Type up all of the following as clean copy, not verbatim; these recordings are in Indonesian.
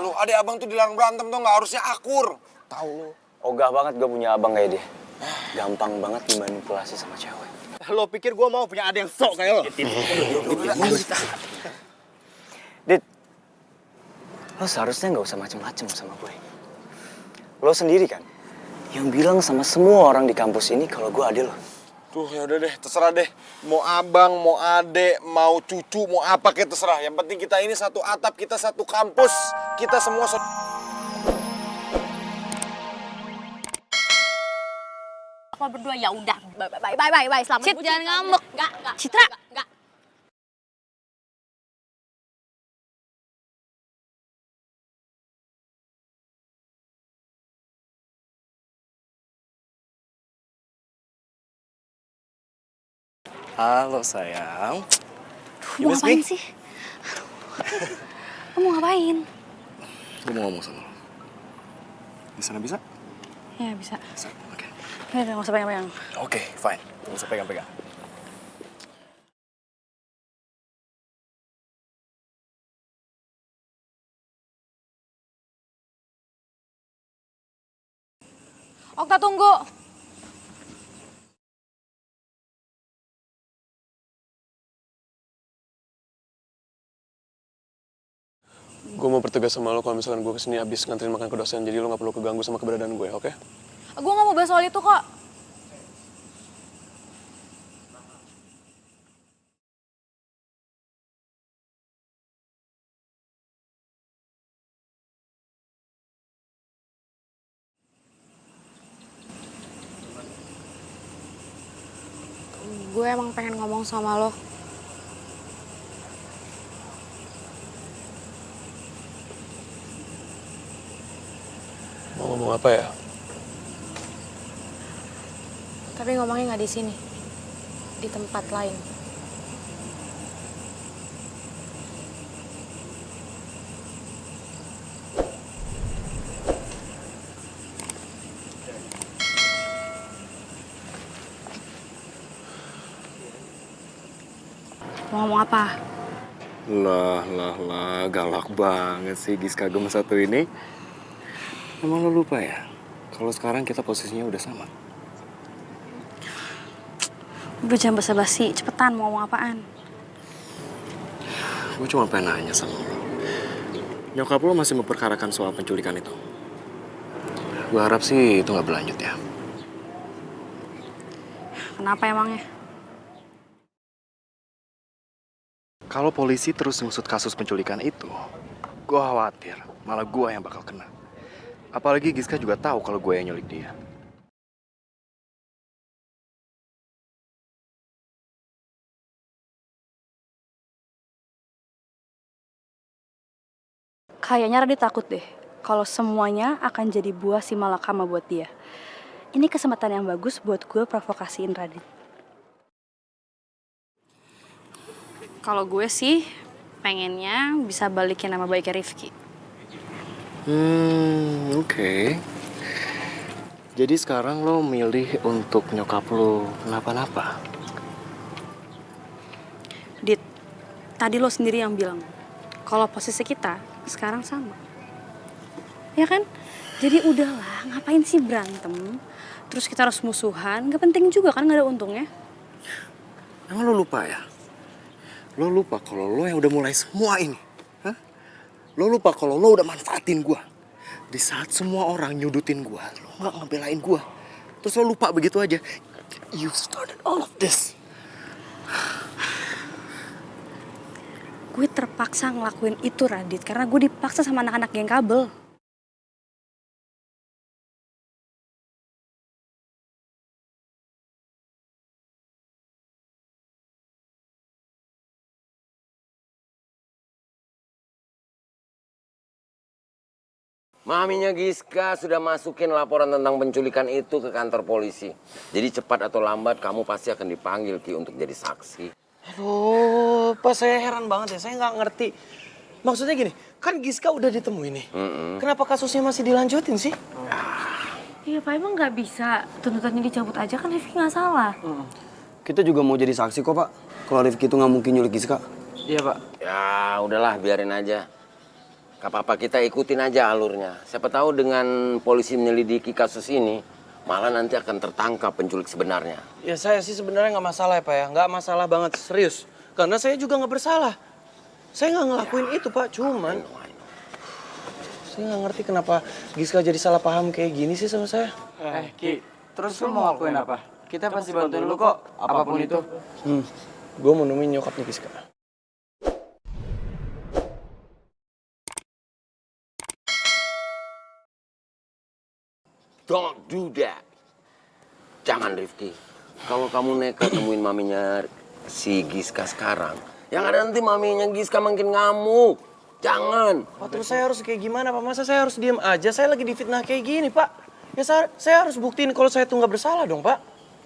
lu, adek abang tuh dilarang berantem tuh nggak, harusnya akur. Tahu lu. Ogah banget gak punya abang kayak dia. Gampang banget dimanipulasi sama cewek. Lo pikir gue mau punya adek yang sok kayak lo? Dit, lo seharusnya nggak usah macem-macem sama gue. Lo sendiri kan yang bilang sama semua orang di kampus ini kalau gue adek lo. Tuh ya udah deh, terserah deh. Mau abang, mau adek, mau cucu, mau apa kayak terserah. Yang penting kita ini satu atap, kita satu kampus, kita semua Kalau berdua ya udah, bye, selamat. Cit, jangan ngambek. Enggak. Citra. Enggak. Halo sayang. Mau ngapain sih? Lo mau ngapain? Gue mau ngomong sama lo. Di sana bisa? Ya bisa. Bisa, oke. Udah, nggak usah pegang-pegang. Oke, fine. Gak usah pegang-pegang. Okta tunggu. Gue mau pertegas sama lo kalau misalkan gue kesini habis nganterin makan ke dosen, jadi lo gak perlu keganggu sama keberadaan gue, oke? Gue nggak mau bahas soal itu kok. Gue emang pengen ngomong sama lo. Mau ngomong apa ya? Tapi ngomongnya nggak di sini, di tempat lain. Mau ngomong apa? Lah, galak banget sih Giska gemes satu ini. Emang lo lupa ya? Kalau sekarang kita posisinya udah sama. Udah jangan basa-basi, cepetan mau ngomong apaan? Gue cuma pengen nanya sama lo. Nyokap lo masih memperkarakan soal penculikan itu? Gue harap sih itu nggak berlanjut ya. Kenapa emangnya? Kalau polisi terus ngusut kasus penculikan itu, gue khawatir malah gue yang bakal kena. Apalagi Giska juga tahu kalau gue yang nyulik dia. Kayaknya Radit takut deh kalau semuanya akan jadi buah si malakama buat dia. Ini kesempatan yang bagus buat gue provokasiin Radit. Kalau gue sih pengennya bisa balikin nama baiknya Rifki. Oke. Jadi sekarang lo milih untuk nyokap lo kenapa-napa? Dit, tadi lo sendiri yang bilang kalau posisi kita sekarang sama. Ya kan? Jadi udahlah, ngapain sih berantem? Terus kita harus musuhan, gak penting juga kan, gak ada untungnya. Emang lo lupa ya? Lo lupa kalau lo yang udah mulai semua ini? Hah? Lo lupa kalau lo udah manfaatin gue? Di saat semua orang nyudutin gue, lo gak ngebelain gue. Terus lo lupa begitu aja. You started all of this. Gue terpaksa ngelakuin itu, Radit, karena gue dipaksa sama anak-anak geng kabel. Maminya Giska sudah masukin laporan tentang penculikan itu ke kantor polisi. Jadi cepat atau lambat kamu pasti akan dipanggil Ki untuk jadi saksi. Aduh, Pak, saya heran banget ya, saya nggak ngerti. Maksudnya gini, kan Giska udah ditemuin nih. Kenapa kasusnya masih dilanjutin sih? Iya, Pak, emang nggak bisa tuntutannya dicabut aja, kan Rifki nggak salah. Kita juga mau jadi saksi kok, Pak. Kalau Rifki itu nggak mungkin nyulik Giska. Iya, Pak. Ya udahlah biarin aja. Gak apa-apa, kita ikutin aja alurnya. Siapa tahu dengan polisi menyelidiki kasus ini, malah nanti akan tertangkap penculik sebenarnya. Ya saya sih sebenarnya nggak masalah ya Pak ya, nggak masalah banget serius. Karena saya juga nggak bersalah. Saya nggak ngelakuin itu Pak, cuman saya nggak ngerti kenapa Giska jadi salah paham kayak gini sih sama saya. Ki, terus lu mau ngelakuin apa? Kita pasti bantuin lu kok, apapun itu. Gue mau nemuin nyokapnya Giska. Don't do that. Jangan Rifki. Kalau kamu nekat temuin maminya si Giska sekarang, yang ada nanti maminya Giska makin ngamuk. Jangan. Pak, terus saya harus kayak gimana Pak? Masa saya harus diem aja? Saya lagi difitnah kayak gini Pak. Ya saya harus buktiin kalau saya tuh nggak bersalah dong Pak.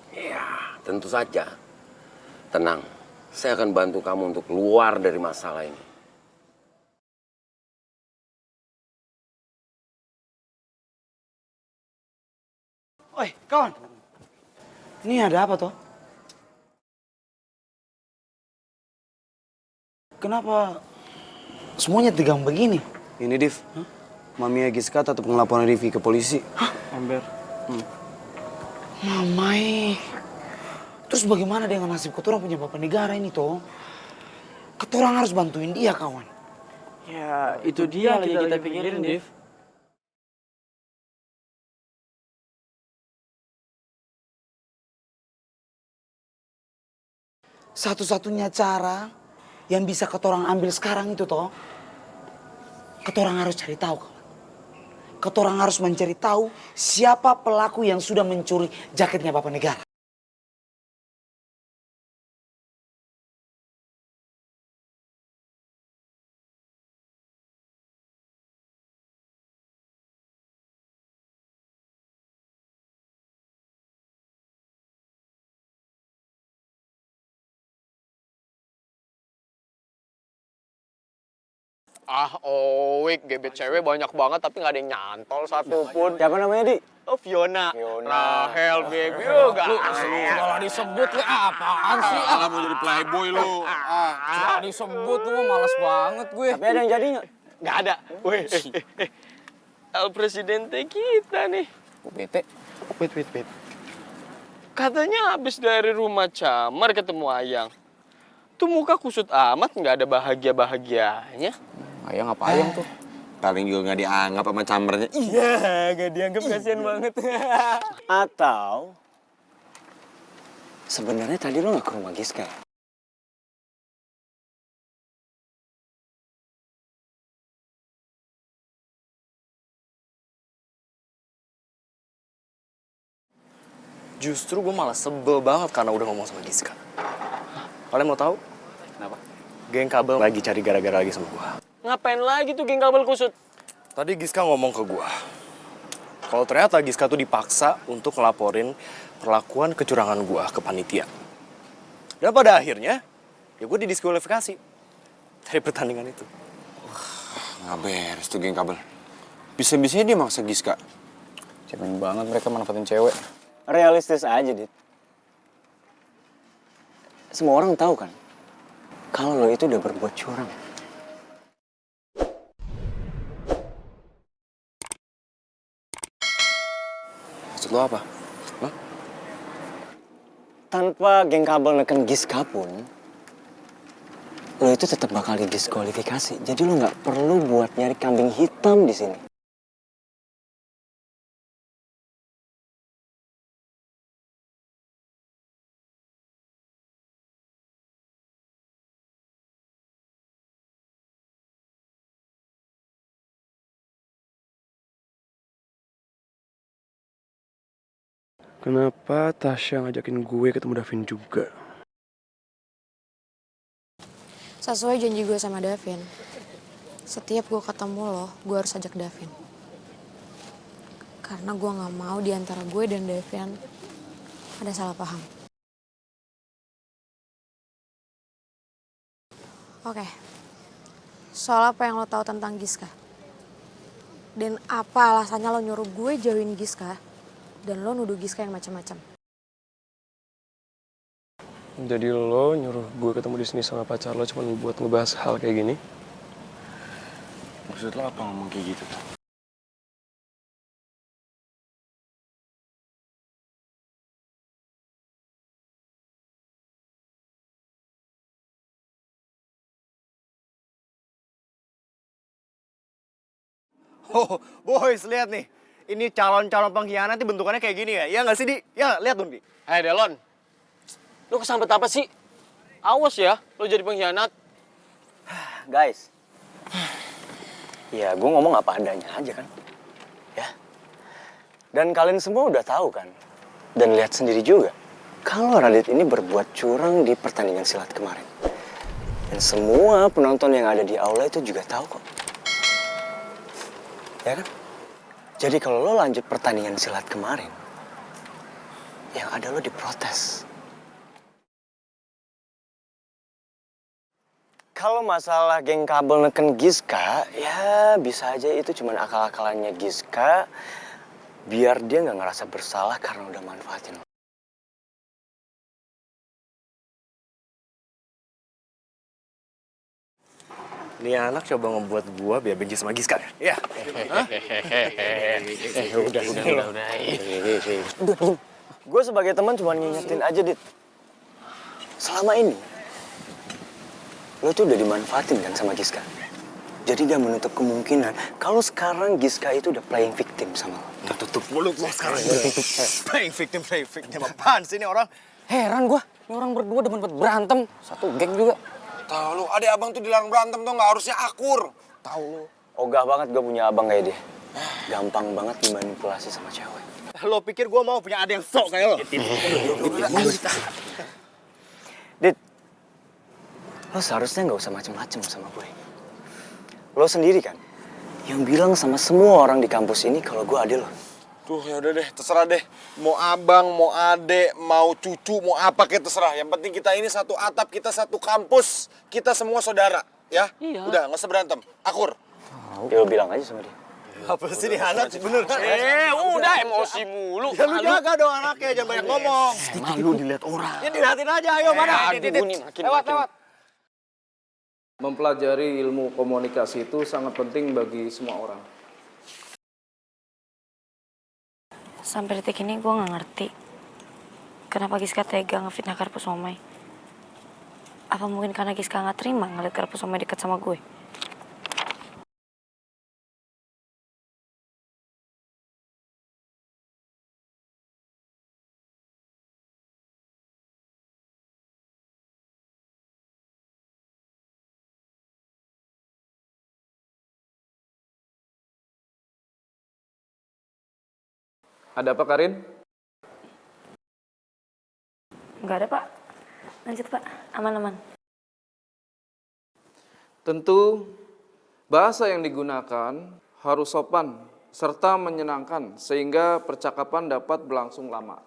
Ya, tentu saja. Tenang. Saya akan bantu kamu untuk keluar dari masalah ini. Oi, kawan. Ini ada apa toh? Kenapa semuanya tegang begini? Ini Div, Mami Giska tetap ngelaporin Rivi ke polisi. Ember. Mamai. Terus bagaimana dengan nasib keturang punya bapak negara ini toh? Keturang harus bantuin dia kawan. Ya, itu dia lagi kita pikirin, Div. Satu-satunya cara yang bisa keturang ambil sekarang itu toh, keturang harus cari tahu kawan. Keturang harus mencari tahu siapa pelaku yang sudah mencuri jaketnya bapak negara. Ah, Owik, gebet cewek banyak banget tapi nggak ada yang nyantol satupun. Siapa namanya, Di? Oh, Fiona. Rahel, baby. Gak Kalau disebut lu apaan sih? Alah mau jadi playboy lu. Kalau disebut lu males banget gue. Tapi ada yang jadi nggak? Nggak ada. Wih, El Presidente kita nih. Bete. Wait. Katanya habis dari rumah Camar ketemu Ayang. Tuh muka kusut amat, nggak ada bahagia-bahagianya. Ayang apa ayang tuh? Paling juga nggak dianggap sama camernya. Iya, nggak dianggap kasihan banget. Atau sebenarnya tadi lo nggak ke rumah Giska? Justru gue malah sebel banget karena udah ngomong sama Giska. Kalian mau tahu? Kenapa? Geng kabel lagi cari gara-gara lagi sama gue. Ngapain lagi tuh geng kabel kusut? Tadi Giska ngomong ke gue, kalau ternyata Giska tuh dipaksa untuk ngelaporin perlakuan kecurangan gue ke panitia. Dan pada akhirnya, ya gue didiskualifikasi dari pertandingan itu. Nggak beres tuh geng kabel. Bisa-bisanya dia maksa Giska. Cemen banget mereka manfaatin cewek. Realistis aja, Dit. Semua orang tahu kan, kalau lo itu udah berbuat curang. Maksud lo apa? Hah? Tanpa geng kabel neken Giska pun, lo itu tetap bakal didiskualifikasi. Jadi lo nggak perlu buat nyari kambing hitam di sini. Kenapa Tasya ngajakin gue ketemu Davin juga? Sesuai janji gue sama Davin, setiap gue ketemu lo, gue harus ajak Davin. Karena gue gak mau di antara gue dan Davin ada salah paham. Oke, soal apa yang lo tahu tentang Giska? Dan apa alasannya lo nyuruh gue jauhin Giska dan lo nuduh Giska yang macam-macam? Jadi lo nyuruh gue ketemu di sini sama pacar lo cuma buat ngebahas hal kayak gini? Maksud lo apa ngomong kayak gitu tuh? Oh, boys, lihat nih. Ini calon-calon pengkhianat itu bentukannya kayak gini ya? Iya nggak sih, Di? Ya, lihat dong, Di. Delon, lu kesambet apa sih? Awas ya, lu jadi pengkhianat. Guys, ya gue ngomong apa adanya aja kan, ya. Dan kalian semua udah tahu kan, dan lihat sendiri juga, kalau Radit ini berbuat curang di pertandingan silat kemarin. Dan semua penonton yang ada di aula itu juga tahu kok. Ya kan? Jadi kalau lo lanjut pertandingan silat kemarin, yang ada lo diprotes. Kalau masalah geng kabel neken Giska, ya bisa aja itu cuma akal-akalannya Giska, biar dia nggak ngerasa bersalah karena udah manfaatin lo. Ini anak coba ngebuat gua biar benci sama Giska ya? Iya. Udah. Gue sebagai teman cuma ngingetin aja, Dit. Selama ini, lo tuh udah dimanfaatin kan sama Giska. Jadi gak menutup kemungkinan kalau sekarang Giska itu udah playing victim sama lo. Udah tutup mulut lo sekarang. Playing victim. Apaan sih ini orang? Heran gua, ini orang berdua demen buat berantem. Satu geng juga. Tahu lu, adik abang tuh dilarang berantem tuh nggak harusnya akur. Tahu lu. Ogah banget gue punya abang kayak dia. Gampang banget dimanipulasi sama cewek. Lo pikir gua mau punya adik yang sok kayak lo? Dit, lo seharusnya nggak usah macem-macem sama gue. Lo sendiri kan yang bilang sama semua orang di kampus ini kalau gue adik lo. Tuh ya udah deh, terserah deh. Mau abang, mau adek, mau cucu, mau apa kayak terserah. Yang penting kita ini satu atap, kita satu kampus, kita semua saudara, ya. Iya. Udah, nggak usah berantem, akur. Ya lo bilang aja sama dia. Apa sih ini anak bener kan? Udah emosi mulu. Ya lu jaga dong anaknya, jangan banyak ngomong. Malu dilihat orang. Ya dilihatin aja, ayo mana? Aduh, nih makin. Mempelajari ilmu komunikasi itu sangat penting bagi semua orang. Sampai detik ini gue gak ngerti kenapa Giska tega ngefitnah Karpus Somai. Apa mungkin karena Giska gak terima ngeliat Karpus Somai deket sama gue? Ada apa, Karin? Gak ada, Pak. Lanjut, Pak. Aman-aman. Tentu, bahasa yang digunakan harus sopan serta menyenangkan sehingga percakapan dapat berlangsung lama.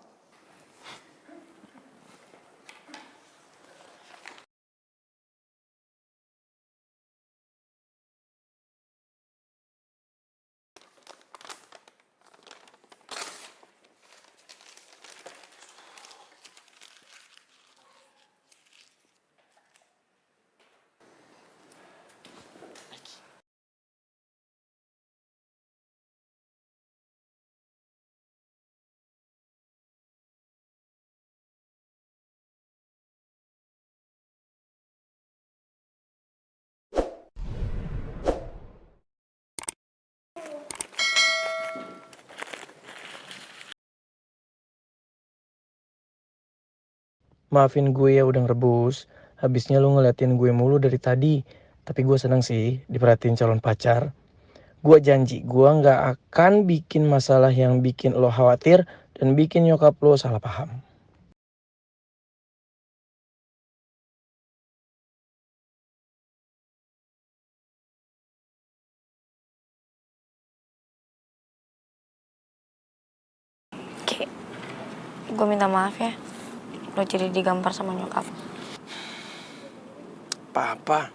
Maafin gue ya udah ngerebus. Habisnya lu ngeliatin gue mulu dari tadi. Tapi gue seneng sih diperhatiin calon pacar. Gue janji gue gak akan bikin masalah yang bikin lo khawatir dan bikin nyokap lo salah paham. Ki, gue minta maaf ya. Lo jadi digampar sama nyokap. Apa-apa.